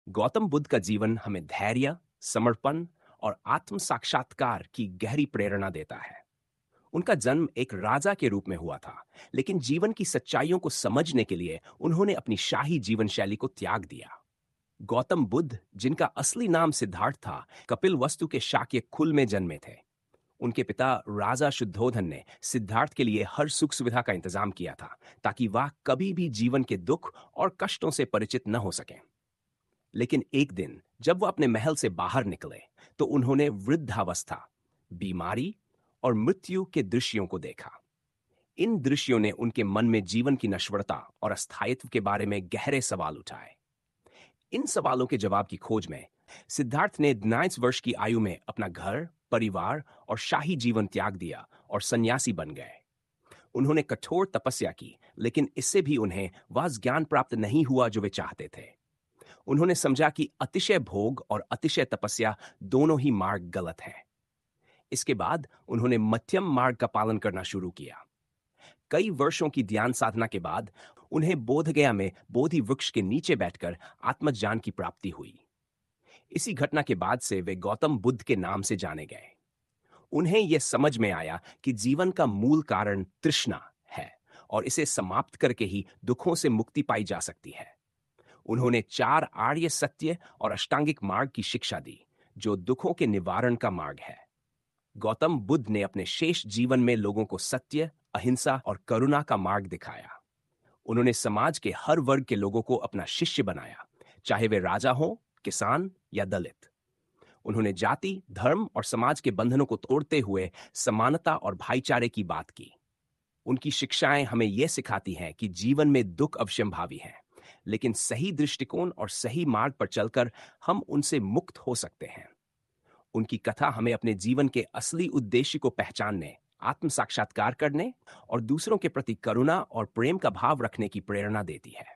गौतम बुद्ध का जीवन हमें धैर्य, समर्पण और आत्म साक्षात्कार की गहरी प्रेरणा देता है। उनका जन्म एक राजा के रूप में हुआ था, लेकिन जीवन की सच्चाइयों को समझने के लिए उन्होंने अपनी शाही जीवन शैली को त्याग दिया। गौतम बुद्ध, जिनका असली नाम सिद्धार्थ था, कपिल वस्तु के शाक्य कुल में जन्मे थे। उनके पिता राजा शुद्धोधन ने सिद्धार्थ के लिए हर सुख सुविधा का इंतजाम किया था, ताकि वह कभी भी जीवन के दुख और कष्टों से परिचित न हो सकें। लेकिन एक दिन जब वो अपने महल से बाहर निकले, तो उन्होंने वृद्धावस्था, बीमारी और मृत्यु के दृश्यों को देखा। इन दृश्यों ने उनके मन में जीवन की नश्वरता और अस्थायित्व के बारे में गहरे सवाल उठाए। इन सवालों के जवाब की खोज में सिद्धार्थ ने 19 वर्ष की आयु में अपना घर, परिवार और शाही जीवन त्याग दिया और सन्यासी बन गए। उन्होंने कठोर तपस्या की, लेकिन इससे भी उन्हें वह ज्ञान प्राप्त नहीं हुआ जो वे चाहते थे। उन्होंने समझा कि अतिशय भोग और अतिशय तपस्या दोनों ही मार्ग गलत हैं। इसके बाद उन्होंने मध्यम मार्ग का पालन करना शुरू किया। कई वर्षों की ध्यान साधना के बाद उन्हें बोधगया में बोधि वृक्ष के नीचे बैठकर आत्मज्ञान की प्राप्ति हुई। इसी घटना के बाद से वे गौतम बुद्ध के नाम से जाने गए। उन्हें यह समझ में आया कि जीवन का मूल कारण तृष्णा है और इसे समाप्त करके ही दुखों से मुक्ति पाई जा सकती है। उन्होंने 4 आर्य सत्य और अष्टांगिक मार्ग की शिक्षा दी, जो दुखों के निवारण का मार्ग है। गौतम बुद्ध ने अपने शेष जीवन में लोगों को सत्य, अहिंसा और करुणा का मार्ग दिखाया। उन्होंने समाज के हर वर्ग के लोगों को अपना शिष्य बनाया, चाहे वे राजा हों, किसान या दलित। उन्होंने जाति, धर्म और समाज के बंधनों को तोड़ते हुए समानता और भाईचारे की बात की। उनकी शिक्षाएं हमें यह सिखाती हैं कि जीवन में दुख अवश्यंभावी हैं, लेकिन सही दृष्टिकोण और सही मार्ग पर चलकर हम उनसे मुक्त हो सकते हैं। उनकी कथा हमें अपने जीवन के असली उद्देश्य को पहचानने, आत्म साक्षात्कार करने और दूसरों के प्रति करुणा और प्रेम का भाव रखने की प्रेरणा देती है।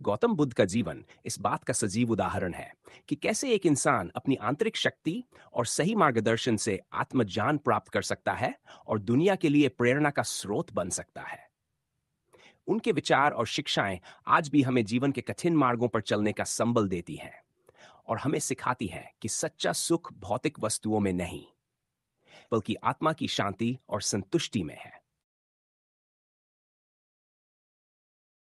गौतम बुद्ध का जीवन इस बात का सजीव उदाहरण है कि कैसे एक इंसान अपनी आंतरिक शक्ति और सही मार्गदर्शन से आत्मज्ञान प्राप्त कर सकता है और दुनिया के लिए प्रेरणा का स्रोत बन सकता है। उनके विचार और शिक्षाएं आज भी हमें जीवन के कठिन मार्गों पर चलने का संबल देती हैं और हमें सिखाती है कि सच्चा सुख भौतिक वस्तुओं में नहीं, बल्कि आत्मा की शांति और संतुष्टि में है।